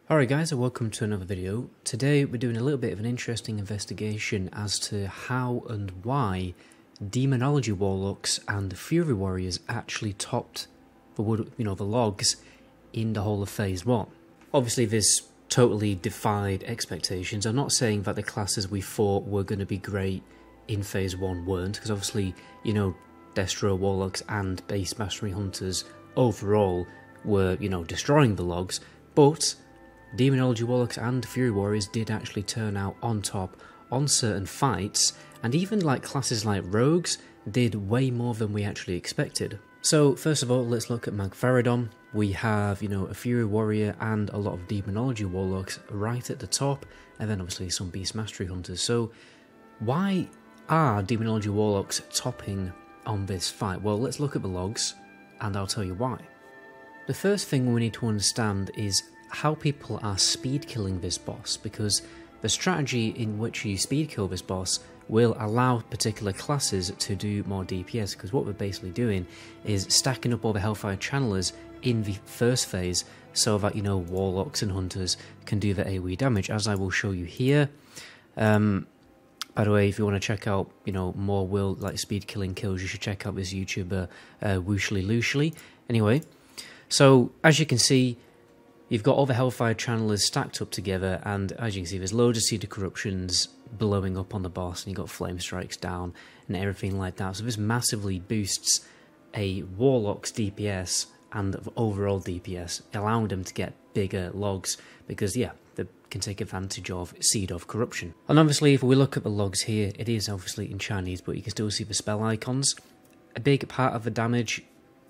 Alright guys, and welcome to another video. Today we're doing a little bit of an interesting investigation as to how and why Demonology Warlocks and Fury Warriors actually topped the logs in the whole of Phase 1. Obviously this totally defied expectations. I'm not saying that the classes we thought were going to be great in Phase 1 weren't, because obviously, Destro Warlocks and Base Mastery Hunters overall were, destroying the logs, but Demonology Warlocks and Fury Warriors did actually turn out on top on certain fights, and even classes like Rogues did way more than we actually expected. So first of all, let's look at Magferidon. We have, a Fury Warrior and a lot of Demonology Warlocks right at the top, and then obviously some Beast Mastery Hunters. So why are Demonology Warlocks topping on this fight? Well, let's look at the logs, and I'll tell you why. The first thing we need to understand is how people are speed killing this boss, because the strategy in which you speed kill this boss will allow particular classes to do more DPS, because what we're basically doing is stacking up all the Hellfire Channelers in the first phase so that, Warlocks and Hunters can do the AoE damage, as I will show you here. By the way, if you want to check out, more speed killing kills, you should check out this YouTuber, Wooshylooshy. Anyway, so as you can see, you've got all the Hellfire Channelers stacked up together, and as you can see, there's loads of Seed of Corruptions blowing up on the boss, and you've got Flame Strikes down, and everything like that. So this massively boosts a Warlock's DPS and overall DPS, allowing them to get bigger logs, because, they can take advantage of Seed of Corruption. And obviously, if we look at the logs here, it is obviously in Chinese, but you can still see the spell icons. A big part of the damage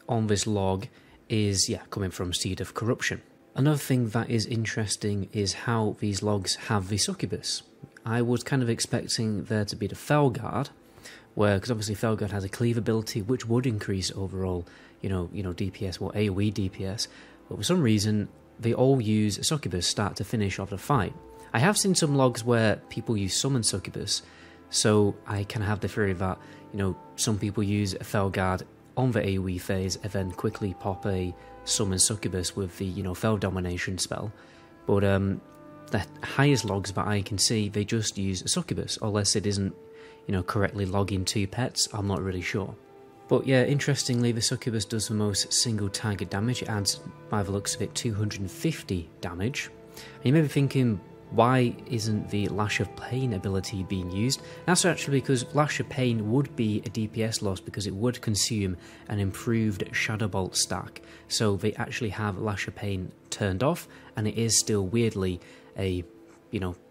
on this log is, coming from Seed of Corruption. Another thing that is interesting is how these logs have the succubus. I was kind of expecting there to be the Felguard, because obviously Felguard has a cleave ability which would increase overall, DPS or AoE DPS, but for some reason they all use a succubus start to finish of the fight. I have seen some logs where people use summon succubus, so I kind of have the theory that, some people use a Felguard on the AoE phase and then quickly pop a summon succubus with the Fel domination spell, but the highest logs that I can see, they just use a succubus, unless it isn't correctly logging 2 pets. I'm not really sure. But yeah, interestingly, the succubus does the most single target damage. It adds, by the looks of it, 250 damage. And you may be thinking, why isn't the Lash of Pain ability being used? That's actually because Lash of Pain would be a DPS loss, because it would consume an improved Shadow Bolt stack. So they actually have Lash of Pain turned off, and it is still weirdly a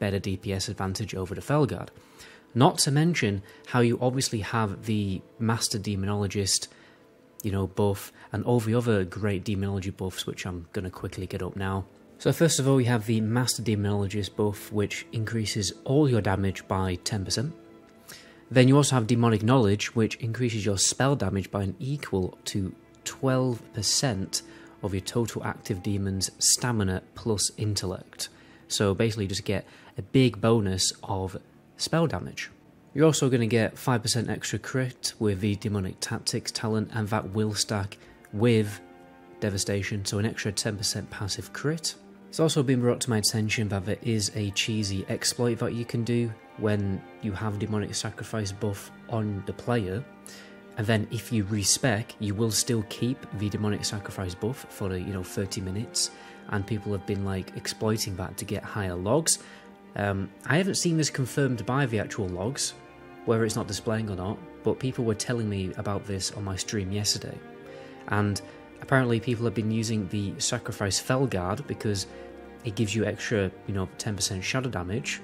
better DPS advantage over the Felguard. Not to mention how you obviously have the Master Demonologist buff, and all the other great Demonology buffs, which I'm going to quickly get up now. So first of all, you have the Master Demonologist buff, which increases all your damage by 10%. Then you also have Demonic Knowledge, which increases your spell damage by an equal to 12% of your total active demon's stamina plus intellect. So basically you just get a big bonus of spell damage. You're also going to get 5% extra crit with the Demonic Tactics talent, and that will stack with Devastation, so an extra 10% passive crit. It's also been brought to my attention that there is a cheesy exploit that you can do when you have Demonic Sacrifice buff on the player, and then if you respec, you will still keep the Demonic Sacrifice buff for the 30 minutes, and people have been exploiting that to get higher logs. I haven't seen this confirmed by the actual logs, whether it's not displaying or not, but people were telling me about this on my stream yesterday, and apparently people have been using the Sacrifice Felguard because it gives you extra, 10% shadow damage,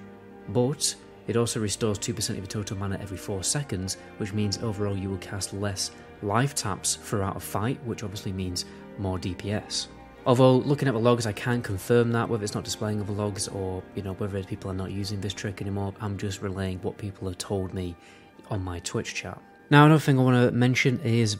but it also restores 2% of your total mana every 4 seconds, which means overall you will cast less life taps throughout a fight, which obviously means more DPS. Although, looking at the logs, I can't confirm that, whether it's not displaying other logs or, whether people are not using this trick anymore. I'm just relaying what people have told me on my Twitch chat. Now, another thing I want to mention is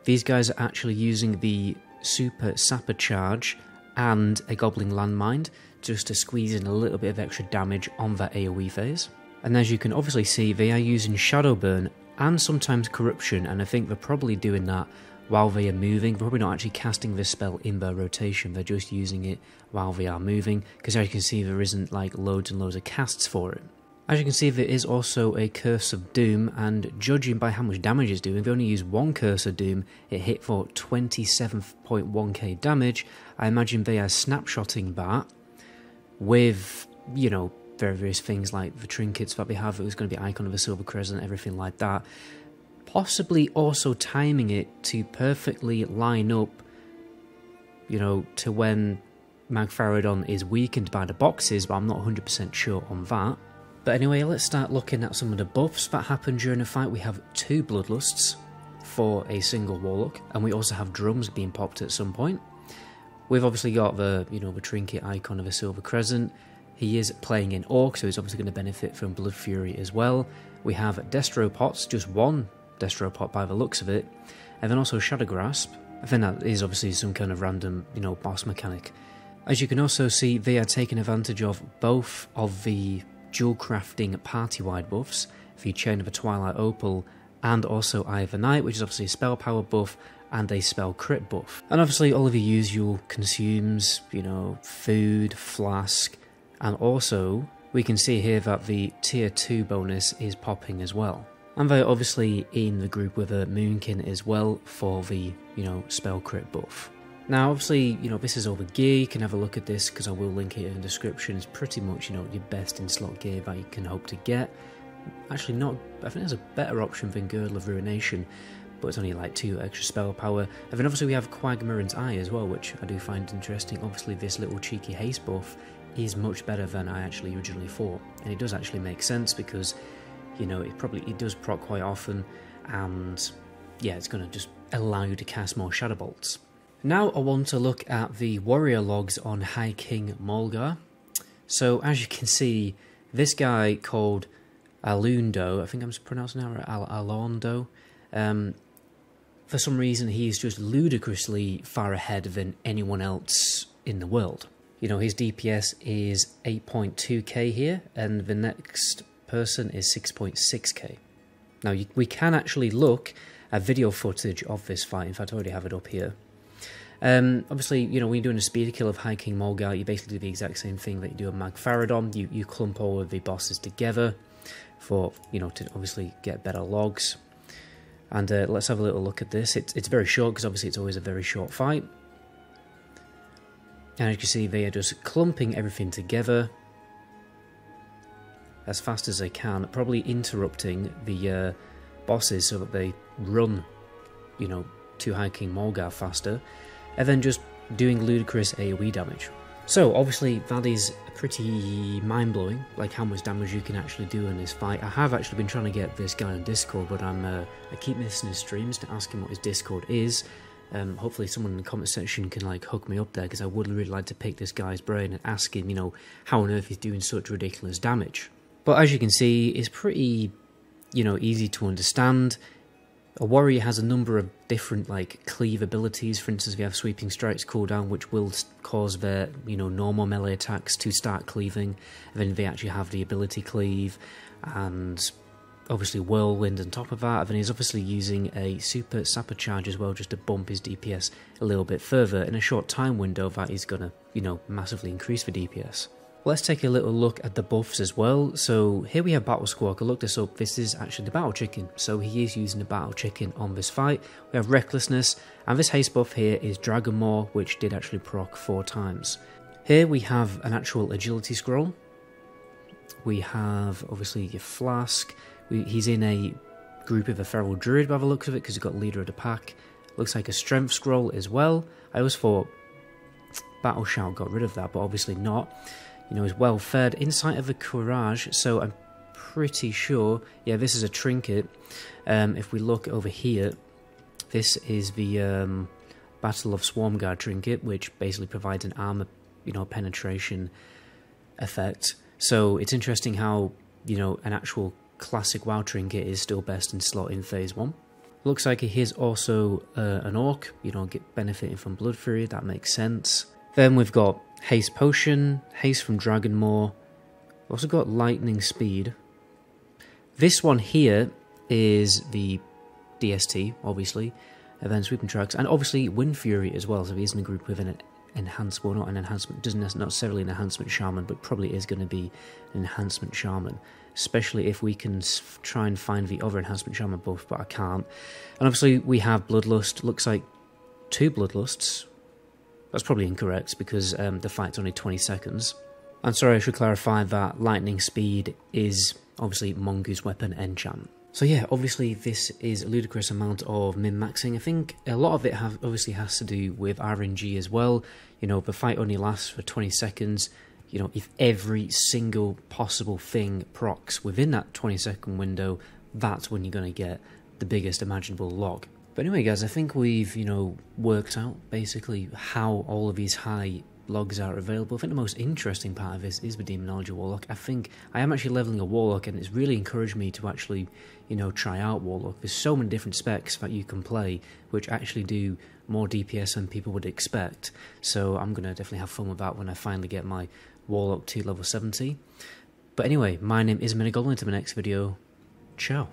these guys are actually using the Super Sapper Charge and a Goblin Landmine just to squeeze in a little bit of extra damage on that AoE phase. And as you can obviously see, they are using Shadow Burn and sometimes Corruption, and I think they're probably doing that while they are moving. They're probably not actually casting this spell in their rotation, they're just using it while they are moving, because as you can see there isn't like loads and loads of casts for it. As you can see, there is also a Curse of Doom, and judging by how much damage it's doing, if you only use one Curse of Doom, it hit for 27.1k damage. I imagine they are snapshotting that with, you know, various things like the trinkets that they have. It was going to be Icon of a Silver Crescent, everything like that. Possibly also timing it to perfectly line up, you know, to when Magferidon is weakened by the boxes, but I'm not 100% sure on that. But anyway, let's start looking at some of the buffs that happen during the fight. We have 2 Bloodlusts for a single Warlock, and we also have drums being popped at some point. We've obviously got the, you know, the Trinket Icon of a Silver Crescent. He is playing in Orc, so he's obviously going to benefit from Blood Fury as well. We have Destro Pots, just one Destro Pot by the looks of it, and then also Shadow Grasp. I think that is obviously some kind of random, you know, boss mechanic. As you can also see, they are taking advantage of both of the dual crafting party-wide buffs, the Chain of a Twilight Opal, and also Eye of the Night, which is obviously a spell power buff and a spell crit buff. And obviously all of your usual consumes, you know, food, flask, and also we can see here that the tier 2 bonus is popping as well. And they're obviously in the group with a Moonkin as well for the, you know, spell crit buff. Now, obviously, you know, this is all the gear. You can have a look at this because I will link it in the description. It's pretty much, you know, your best in slot gear that you can hope to get. Actually, not. I think there's a better option than Girdle of Ruination, but it's only like 2 extra spell power. And then obviously we have Quagmiran's Eye as well, which I do find interesting. Obviously, this little cheeky haste buff is much better than I actually originally thought, and it does actually make sense because, you know, it does proc quite often, and yeah, it's going to just allow you to cast more Shadow Bolts. Now I want to look at the warrior logs on High King Mulgar. So as you can see, this guy called Ahlaundoh, I think I'm pronouncing that right, Ahlaundoh, for some reason he's just ludicrously far ahead than anyone else in the world. You know, his DPS is 8.2k here, and the next person is 6.6k. Now we can actually look at video footage of this fight. In fact, I already have it up here. Obviously, you know, when you're doing a speed kill of High King Mulgar, you basically do the exact same thing that you do at Magferidon. You clump all of the bosses together for, you know, to obviously get better logs. And let's have a little look at this. It's very short because obviously it's always a very short fight. And as you can see, they are just clumping everything together as fast as they can, probably interrupting the bosses so that they run, you know, to High King Mulgar faster, and then just doing ludicrous AoE damage. So obviously that is pretty mind-blowing, like how much damage you can actually do in this fight. I have actually been trying to get this guy on Discord, but I keep missing his streams to ask him what his Discord is. Hopefully someone in the comment section can like hook me up there, because I would really like to pick this guy's brain and ask him, you know, how on earth he's doing such ridiculous damage. But as you can see, it's pretty, you know, easy to understand. A warrior has a number of different like cleave abilities. For instance, we have Sweeping Strikes cooldown, which will cause their, you know, normal melee attacks to start cleaving, and then they actually have the ability cleave, and obviously Whirlwind on top of that. And then he's obviously using a super sapper charge as well, just to bump his DPS a little bit further in a short time window that is gonna, you know, massively increase the DPS. Let's take a little look at the buffs as well. So here we have Battle Squawk. I looked this up. This is actually the Battle Chicken. So he is using the Battle Chicken on this fight. We have Recklessness, and this haste buff here is Dragon Maw, which did actually proc 4 times. Here we have an actual Agility Scroll. We have obviously your Flask. He's in a group of a Feral Druid by the looks of it, because he's got Leader of the Pack. Looks like a Strength Scroll as well. I always thought Battle Shout got rid of that, but obviously not. You know, is well fed. Insight of the Courage, so I'm pretty sure, yeah, this is a Trinket. If we look over here, this is the Battle of Swarmguard Trinket, which basically provides an armor, you know, penetration effect. So it's interesting how, you know, an actual classic WoW Trinket is still best in slot in Phase 1. Looks like he is also an Orc, you know, benefiting from Blood Fury, that makes sense. Then we've got Haste Potion, Haste from Dragon Maw. We've also got Lightning Speed. This one here is the DST, obviously. events, weapon tracks, and obviously Wind Fury as well, so he is in a group with an enhancement, well not an enhancement, doesn't necessarily an enhancement shaman, but probably is going to be an enhancement shaman, especially if we can try and find the other enhancement shaman buff, but I can't. And obviously we have Bloodlust, looks like 2 Bloodlusts. That's probably incorrect because the fight's only 20 seconds. And sorry, I should clarify that lightning speed is obviously Mongoose weapon enchant. So yeah, obviously this is a ludicrous amount of min-maxing. I think a lot of it obviously has to do with RNG as well. You know, the fight only lasts for 20 seconds. You know, if every single possible thing procs within that 20-second window, that's when you're going to get the biggest imaginable log. But anyway guys, I think we've, you know, worked out basically how all of these high logs are available. I think the most interesting part of this is the Demonology Warlock. I think I am actually leveling a Warlock, and it's really encouraged me to actually, you know, try out Warlock. There's so many different specs that you can play which actually do more DPS than people would expect. So I'm going to definitely have fun with that when I finally get my Warlock to level 70. But anyway, my name is MetaGoblin. Until the next video, ciao.